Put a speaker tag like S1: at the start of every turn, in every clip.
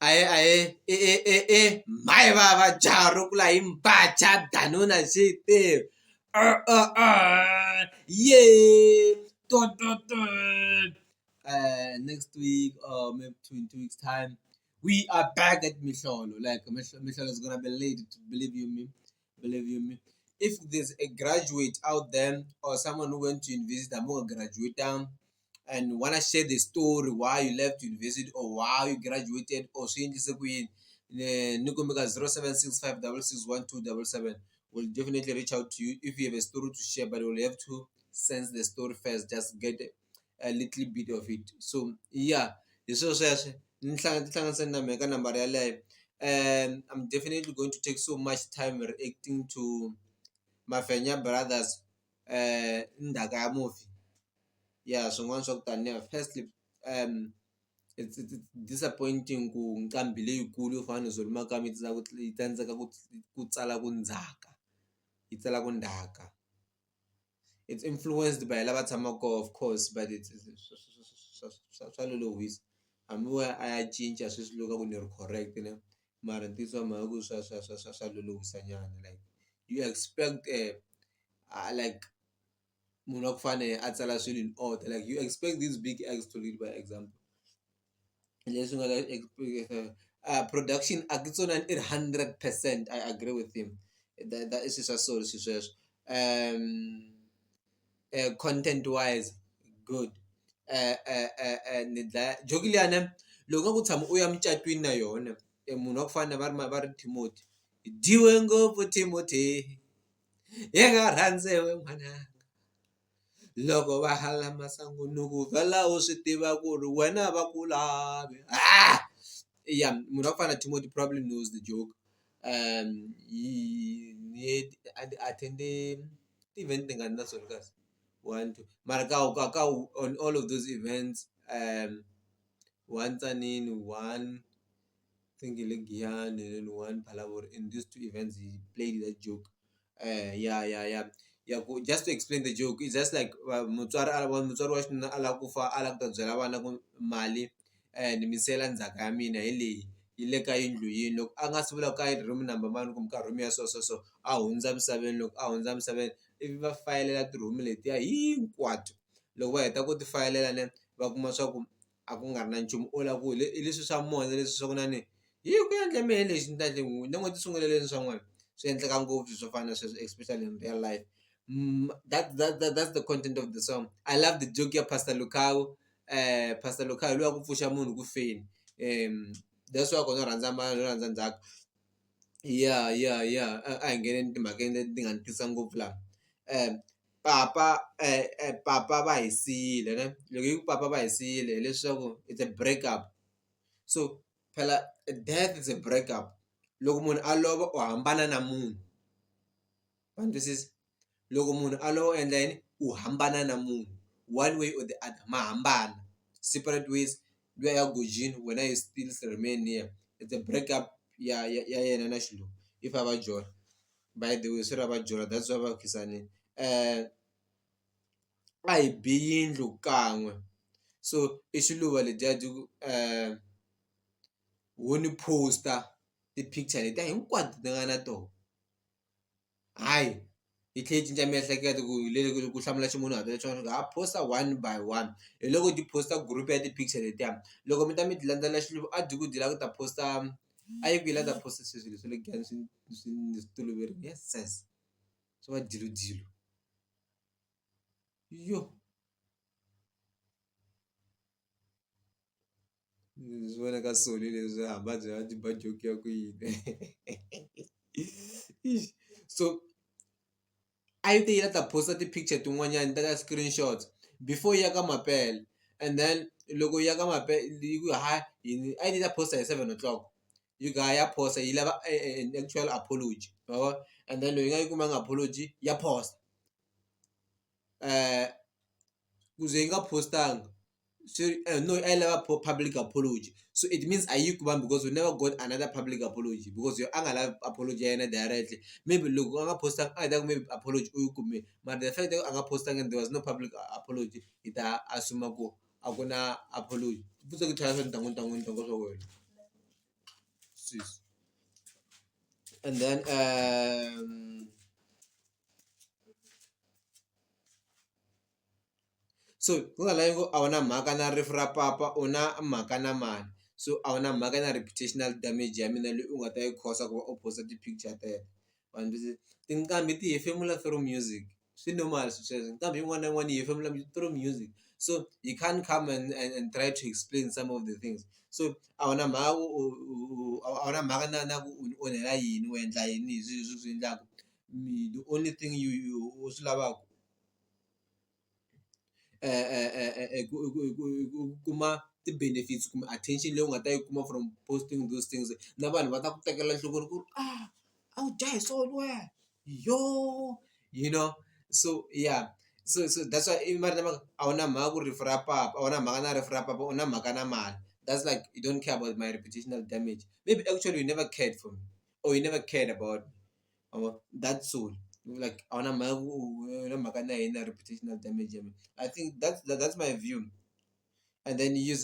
S1: my baba jaru kula imbacha danuna shite. Yeah. Next week, maybe 2 weeks time, we are back at Michelle. Like Michelle is gonna be late. Believe you me, believe you me. If there's a graduate out there or someone who went to university, I'm gonna graduate down and wanna share the story why you left university or why you graduated or change the queen. Nukumika 0765661277 will definitely reach out to you if you have a story to share, but we'll have to sense the story first, just get a little bit of it. So yeah, this is number. And I'm definitely going to take so much time reacting to Mafenya brothers Ndhaka Mufi. Yeah, so once firstly, it's disappointing ku nqambi leyikulu yo fana neZolumakami yi tsandzeka ku tsala ku Ndhaka, yi tsala ku Ndhaka. It's influenced by lava tshamaka of course, but it's swa lolohisa hambi wa a ya cinca sweswi loko ku ni ri correct ne mara ntiyiso wa mhaka ku swa lolohisa nyana. Like you expect like munhu wa ku fane a tsala swilo in order, like you expect these big acts to lead by example. Leswi nga ta production a ke tsona 100%, I agree with him. That is swa so sweswo. Content wise good. Joke liyana loko nga ku tshama u ya mucatwini na yona munhu wa ku fana va ri Timothy, diwe ngopfu Timothy hi nga rhandzewe n'wananga, loko va hala masangu ni ku vhela u swi tiva ku ri wena va ku lavi. Yeah, munhu wa ku fana Timothy probably knows the joke. He attended event nga na swona kasi 1 2 mara ka on all of those events, one Tsanini, one think Giyani, and then one Palabor. In these 2 events he played that joke. Yeah, just to explain the joke, it's just like mutswari wa xinuna a lava ku fa a lava ku ta byela vana ku mali ni misela ndzhaka ya mina hi leyi yi le ka yindlu yini, loko a nga si vula ka room number mani ku ka room ya so a hundza misaveni. Loko a hundza misaveni ivi va fayelela ti-room letiya hinkwato, loko va heta ku ti fayelela ne va kuma swa ku a ku nga ri na nchumu o lava ku hi leswi swa mona leswi swa ku na ni ku endle mehe lexi ni ta ni ngo ti sungule leswi swa n'wina swi endleka ngopfu swo fana na sweswo, especially in real life. That's the content of the song. I love the joke ya Pastor Lukau. Pastor Lukau luya ku pfuxa munhu ku feni. That's why kona rhandza Ndhaka. Yeah, a hi nghene timhakeni leti ti nga ni tisa ngopfu laha. Papa va hi siyile ne, loko yi ku papa va hi siyile hileswaku it's a breakup. So phela death is a breakup. Loko munhu a lova u hambana na munhu, one twisisa, loko munhu a lova u endla yini u hambana na munhu one way or the other, ma hambana separate ways. Luya ya gojini wena you still remain here. It's a breakup ya yena na Xiluva if a va jola. By the way swi ra va jola, that's why va khisanini. A hi bi yindlu kan'we, so i Xiluva letiya ti ku wo ni poster ti-picture letiya hinkwato ti nga na toho. Hayi yi tlhela yi cinca miehleketo ku lele ku hlamula ximunhu ha poster 1 by 1. Hi loko ti poster group ya ti-picture letiya, loko mi ta mi ti landzela Xiluva a dyi ku dyi lava ku ta poster, a yi ku yi lava ta poster sweswi leswi le kaya swi toloverile. Yes swi va diludilo yo. Swi vona ka Soli leswi hamba byela ti ba joke ya ku yini. So a yi te yi la ta posta ti-picture tin'wanyani ta ka screenshots before yi ya ka Mapele, and then loko yi ya ka Mapele yi ku a yi ta posta hi 7 o'clock, yi ku ya posta yi lava an actual apology and then loyi nga yi kumanga apology ya posta ku ze yi nga postanga no a yi lava public apology. So it means a yi kuma because we never got another public apology because yo a nga lavi apology ya yena directly. Maybe loko a nga postanga a hi ta ku maybe apology u yi kume, but the fact that a nga postanga and there was no public apology hi ta assume ku a ku na apology. Futse ku tlhela swa ntangu swa wena. And then so ku nga lavi a wu na mhaka na rifu ra papa u na mhaka na mali, so a wu na mhaka na reputational damage ya mina leyi u nga ta yi khosa ku va u posta ti-picture teto. Tinqambi ti hefemula through music, swi normal sweswo, nqambi yin'wana na yin'wana yi hefemula through music. So you can't come and try to explain some of the things. So a wu na mhaka a wu na mhaka na ku u onhela yini, u endla yini hi swilo swi endlaka. The only thing u swi lavaka kuma ti-benefits kumbe attention leyi u nga ta yi kuma from posting those things, na vanhu va ta ku tekela enhlokweni ku ri a wu dya hi solo wehe yo, you know. So yeah, so that's why i mari lama a wu na mhaka ku rifu ra papa, a wu na mhaka na rifu ra papa, u na mhaka na mali. That's like you don't care about my reputational damage. Maybe actually you never cared for me, or you never cared about me, or that soul. Like a wu na mhaka na yini na reputational damage ya mina. I think that's my view. And then yi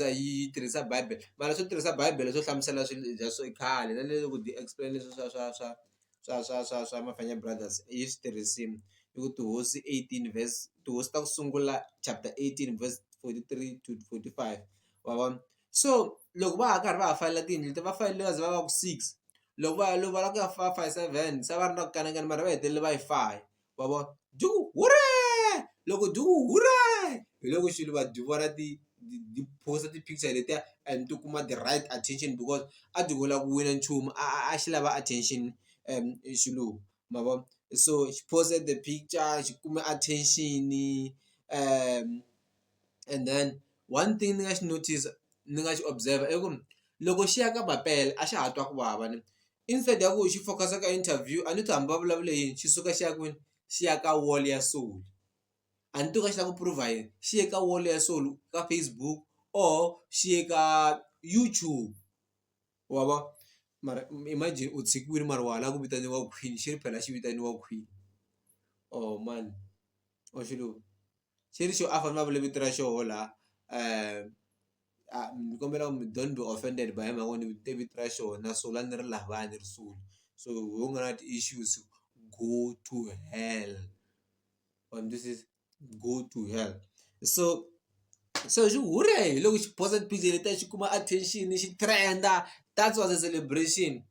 S1: tirhisa bible, mara swo tirhisa bible swo hlamusela swilo leswiya swo i khale, na le loko ti explain leswi swa Mafenya brothers yi swi tirhisini. I ku tihosi 18 verse, tihosi ta ku sungula chapter 18 verse 43 to 45 wa vona. So loko va ha karhi va ha fayila tiyindlu va fayile va ze va va ku 6, loko va lava ku ya fa 7 se va ri na ku kanakana mara va hetelele va yi faya wa vona. Duku hure, loko duku hure hi loko Xiluva byi vona ti posta ti-picture letiya and ti kuma the right attention, because a ti vula ku wina nchumu a xi lava attention Xiluva ma vona. So xi posted the picture xi kume attention, and then one thing ni nga xi notice ni nga xi observer i ku loko xi ya ka mapele a xa ha twa ku vava ni, instead ya ku xi focus ka interview a ni to hamba vulavula yini xi suka xi ya kwini, xi ya ka wall ya soul. A ni to ka xi lava ku prove yini, xi ye ka wall ya soul ka Facebook or xi ye ka YouTube wa va. Mara imagine u tshikiwile mara wa ha lava ku vitaniwa queen, xi ri phela xi vitaniwa queen. Oh man, or Xiluva xi ri xo a fanele va vule vito ra xoho laha, ni kombela don't be offended by mhaka ni vite vito ra xona so la ni ri lavani ri sula, so ho nga na ti-issues go to hell, and this is go to hell. So xi hure loko xi posta picture letiya xi kuma attention xi trenda, that was a celebration,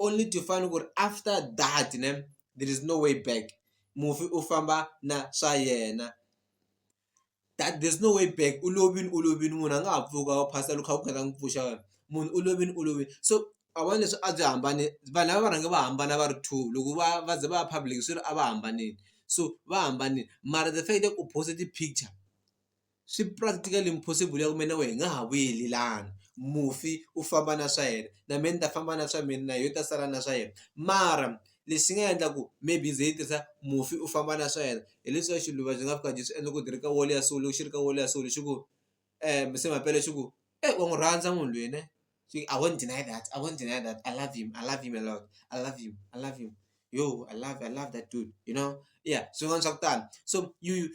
S1: only to find ku ri after that ne there is no way back. Mufi u famba na swa yena, that there's no way back. U lovini munhu a nga ha pfuka wa phasa loko kha ku khatha n'wi pfuxa wena, munhu u lovini. So a vona leswi a byi hambane, vanhu lava va rhange va hambana va ri two loko va ze va ya public swi ri a va hambanile, so va hambanile mara the fact that u poste ti-picture swi practically impossible ya ku mina we hi nga ha vuyelelana. Mufi u famba na swa yena na mina ni ta famba na swa mina, na yo ta sala na swa yena, mara lexi nga endla ku maybe ze yi tirhisa Mufi u famba na swa yena hi leswiya Xiluva byi nga fika byi swi endla ku ti ri ka wall ya soul, loko xi ri ka wall ya soul xi ku se mapele xi ku wa n'wi rhandza munhu loyi ne, I won't deny that, I won't deny that, I love him a lot, I love him, yo, I love that dude, you know. Yeah, swin'wana swa ku tala. So you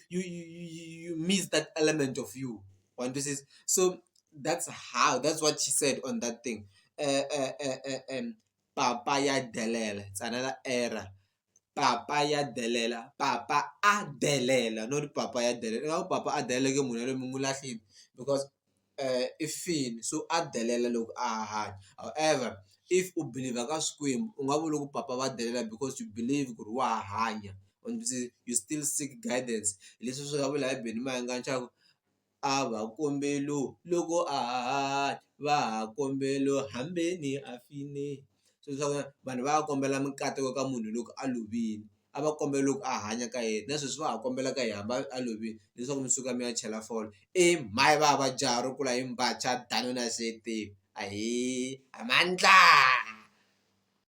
S1: miss that element of you, one this is. So that's what she said on that thing. Papa ya delela, it's another era. Papa ya delela, papa a delela, not papa ya delela. Now papa a delela ke munhu loyi mi n'wi lahlile because i fini, so a delela loko a hanya. However, if u believe ka Xikwembu u nga vuli ku papa va delela because you believe ku ri wa hanya, you still seek guidance. Hi leswi swi nga vula hi Benny Mayengani a va kombelo loko a hanya, va ha kombelo hambeni a fini. So leswaku vanhu va ya kombela mikateko ka munhu loko a lovile, a va kombela loko a hanya ka yena, na sweswi va ha kombela ka hi hamba a lovile leswaku mi suka mi ya chela fole. Mhayi va va jaha ro kula hi mbacha dano na sete ahee amandla.